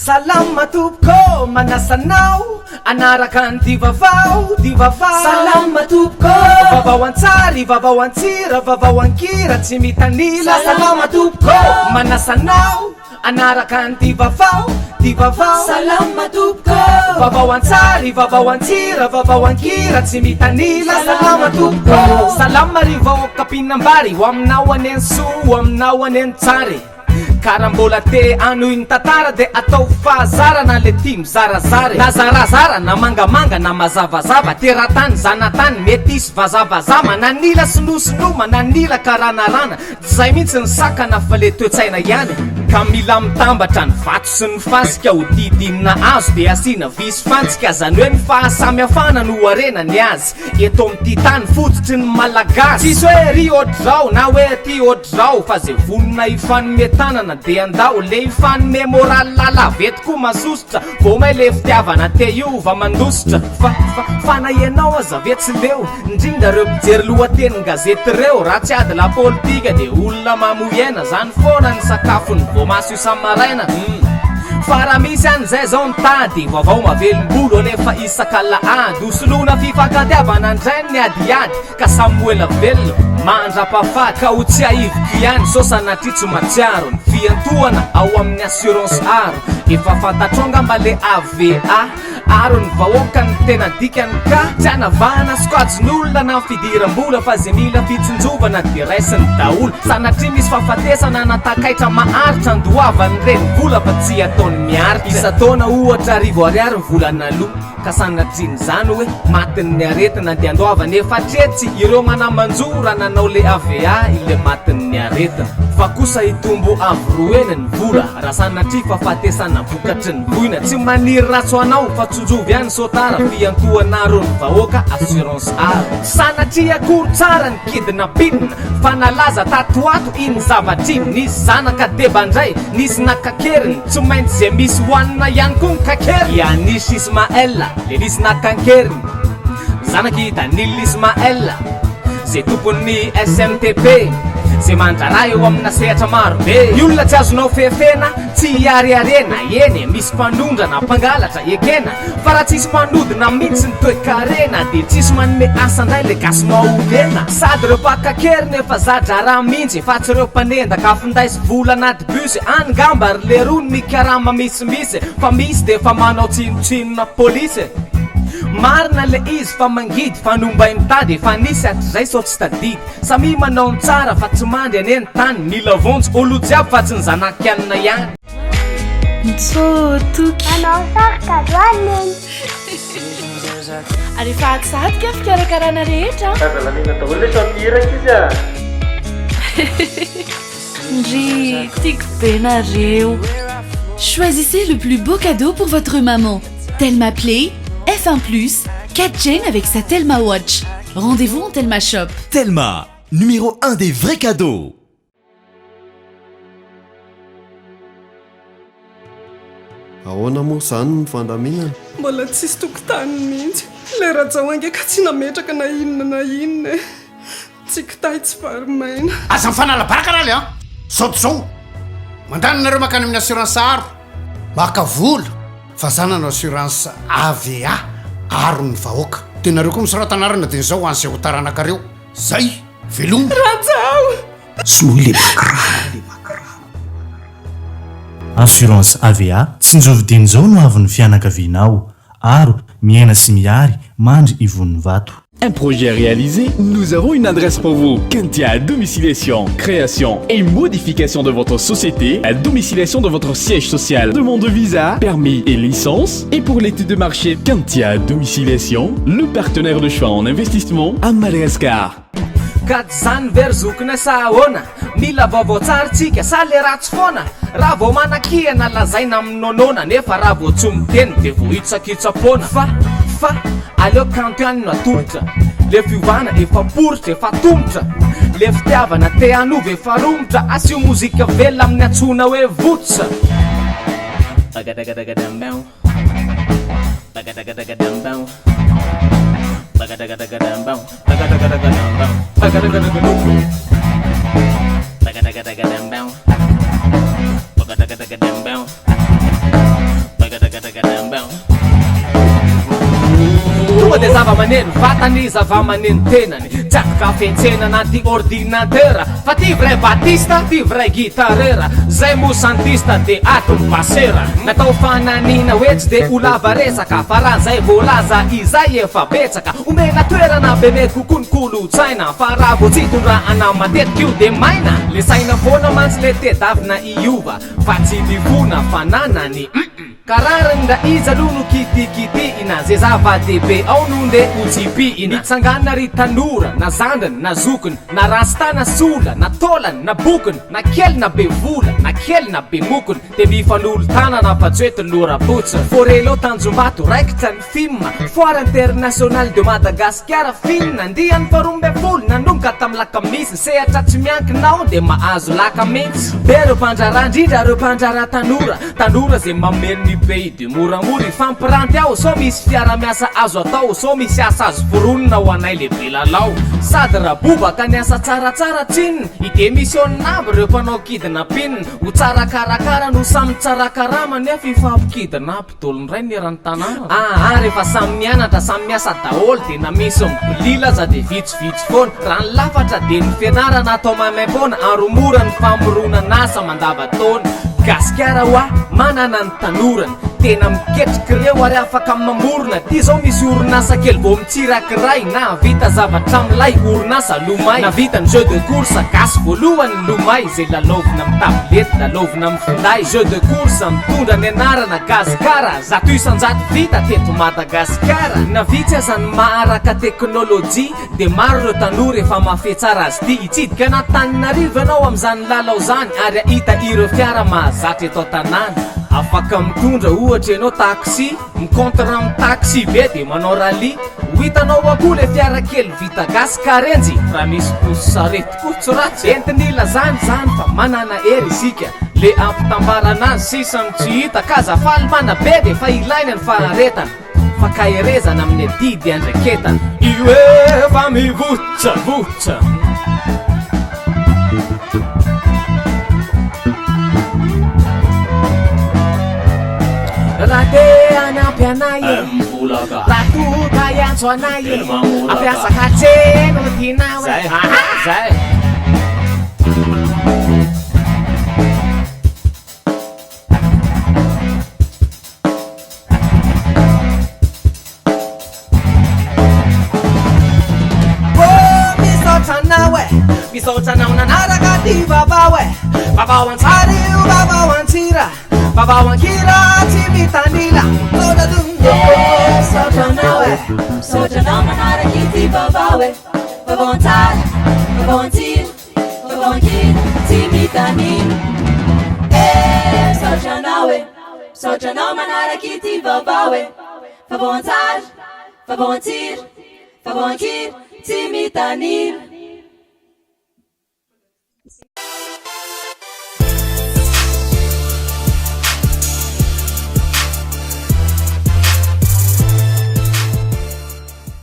Salama tupko manasanao anaraka ny divavao Salama tupko vavao antsary vavao antsira vavao ankira tsy mitanila Salama tupko manasanao anaraka ny divavao Salama tupko vavao antsary vavao antsira vavao ankira tsy mitanila Salama tupko salama rivao kapinambary ho aminao aneny soa ho aminao aneny tsary karambola te anoy ny tantara de atao fahazarana le ty mizarazary na zarazara na mangamanga na mazavazava teratany zanatany mety isy vazavazama na nila sinosinoma na nila karanarana zay mihitsy ny sakana fa le toetsaina ihany ka mila mitambatra ny vato sy ny fasika ho didinina azo de asina visy fantsika zany hoe ny fahasamihafana no arenany azy eto amity tany fototry ny malagasy tsisy hoe ry ohatr'zao na hoe ty ohatr'zao fa zay vonona ifanometanana de andao le ifanome moraly lalavety koa masosotra vo may le fitiavana te iova mandositra fa na ianao aza ve tsy leo indrindra reo mpijery lohateny gazety reo raha tsy ady la politika de olona mamoiaina zany foana ny sakafony vo maso isamaraina fa raha misy an'izay zao nitady vaovao mavelombolo alefa isakalaady hosolona fifankatiavana ndray ny adiady ka samoela velona mandra-pafady ka ho tsy aivoky ihany sosanatritso matsiaro ny fiantohana ao amin'ny assurance aro efa fantatronga mba le AVA aro ny vahoaka ny tena dikany ka tsy anavahana sokajin'olona na fidiram-bola fa zay mila fitsinjovana de raisiny daolo sanatria misy fahafatesana natakaitra maharitra ndoavany reny vola fa tsy ataony miaritra isa-taona ohatra arivo ariary ny volana loha ka sanatriny zany hoe matin'ny aretina de andoavany efatretsy ireo manamanjora nanao le AVA ile matin'ny aretina fa kosa hitombo avoroeny ny vola raha sanatria fahafatesana vokatry ny voina tsy maniry ratso anao fa tsonjovy ihany sotara fiantohanaro ny vahoaka assurance aro sanatria akory tsara ny kidnapina fa nalaza tatoato iny zavatriny nisy zanaka debandray nisy nakakeriny tsy maintsy zay misy hoanina ihany koa ny kakeriny ianisy Ismaela le nisy nakankeriny zanaky Danil Ismaela zay tompon'ny SMTP zay mandrara eo amina sehatra maro be ny olona tsy azonao fefena tsy hiariarena eny misy mpanondrana mpangalatra ekena fa raha tsisy manodina mihitsy ny toe-karena de tsisy manome asa ndray le gasy maolena sady reo pakakeriny efa zadra raha mihitsy fa tsy reo mpanendaka afindaisy vola anaty busy angamba ry le rony mikarama misimisy fa misy de fa manao tsinotsinona polisy marina le izy fa mangidy fa nombay mitady fa nisy atrzay sao tsy tadidy samy manao ny tsara fa tsy mandry aneny tany mila vonjy olo jiaby fa tsy ny zanaky anina ihany mitsotoky anao sarika zoaneny arefa aksadyka fikarakarana rehetra azalamina daholo le samiraka izy a ndry tiako be nareo. Choisissez le plus beau cadeau pour votre maman. Telma Play, F1+, 4Gen avec sa Telma Watch. Rendez-vous en Telma Shop. Telma, numéro 1 des vrais cadeaux. Ahoana moa zany ny fandaminana? Mbola tsisy tokotany mihitsy. Le rajaoange ka tsy nametraka na inona. Tsy kitay tsy farimaina. Aza mifanalabaraka raha le a saoto zao mandananareo makany amin'ny assurance aro maka vola fa zanano assurance AVA aro ny vahoaka de nareo koa misoratanarana de zao an'izay ho taranakareo zay veloma rajao soy le makra Assurance AVA tsinjovidiny zao no avy ny fianakavianao aro miaina sy miary mandry ivon'ny vato. Un projet réalisé, nous avons une adresse pour vous. Kentia Domiciliation, création et modification de votre société, la domiciliation de votre siège social, demande de visa, permis et licence. Et pour l'étude de marché, Kentia Domiciliation, le partenaire de choix en investissement à Madagascar. Zany verzokina saona mila vaovao tsara tsika sa le ratsy foana raha vao manakihana lazaina aminonona nefa raha vao tsy miteny de vao hitsakitsapona fa aleo kanto ihany no atolotra le fiovana efa poritra efa tomotra le fitiavana te anova efa romotra asio mozika velona amin'ny antsona hoe votsa Bagadagadagadambao Bagadagadagadambao Bagadagadagadambao Bagadagadagadambao Bagadagadagadambao Bagadagadagadambao le zava-maneno vatany zava-maneno tenany tsy afaka fentsena anaty ordinateur fa ty vrai batista ty vrai guitarera zay mosantista de atony basera natao fananina hoe tsy de olava resaka fa raha zay voalaza izay efa betsaka omena toerana be me kokony kolotsaina fa raha vo tsy tondrahana matetika io de maina le saina foana mantsy le tedavina iova fa tsy livona fananany kararany nda iza lono kitikitiina ze zava-dehibe ao no nde otsipiina nitsangana ry tanora na zandrany na zokony na rasta na sola na tolany na bokony na kely na be vola na kely na be mokony de mifanolo tanana fa tsoety lorapotsiny forelo tanjombato raikitra ny film foire international de Madagascar film andiany farombe folo nanomboka tamy lakamisy sehatra tsy miankinao de mahazo laka mihitsy be reo mpandrara indrindra reo mpandrara tanora ze mameno pays de moramora ifampiranty ao so misy fiara-miasa azo atao so misy asa azo foronina ho anay lehibe lalao sady raha bobaka ny asa tsaratsara tsininy idemissionnable reo mpanao kidnapinina ho tsara karakara no samy tsara karama nefa ifampikidnapo tolondray ny erany tanàna rehefa samy mianatra samy miasa daholo de na misy mbolila za de vitsivitsy foana raha ny lafatra de ny fianarana atao maimaim-pona aromora ny famoronana asa mandava-taona gasikara hoa manana ny tanorany tena miketriky reo ary afaka mamorona ty zao misy orinasa kely vo mitsirakiray na vita zavatra milay orinasa lomay na vita ny jeu de course gasy voalohany lomay zay lalovina amy tablety lalovina amy finday jeu de course mitondra ny anarana gasikara zato isanjato vita teto Madagasikara na vitsy azany maharaka teknôlôjia de maro reo tanora efa mafetsara azy ty itsidika anaty taninarivo ianao am'zany lalao zany ary ahita ireo fiara mahazatra eto tanàna afaka mitondra ohatra ianao taxi micontre amy taxi be de manao rally ho hitanao akoa le fiara kely vita gasikarenjy raha misy posy sarety koa tsy ratsy entin'ila zany fa manana ery isika le ampitambarana azy sisany tsy hita kazafaly mana be de fa ilaina ny faharetana fa kaherezana amin'ny didy andraketana io efa mivotravotsa raha te anampy anaye raha tota iantso anaye ampiasa katseno tinao zay misaotra anao nanaraka ty vavawe vavao antsary io vavao antsira vavao ankira tsy mitanila misaotra anao manaraky ty vavawe vavao antsary vavao antsira vavao ankira tsy mitanila misaotra anao manaraky ty vavawe vavao antsary vavao antsira vavao ankira tsy mitanila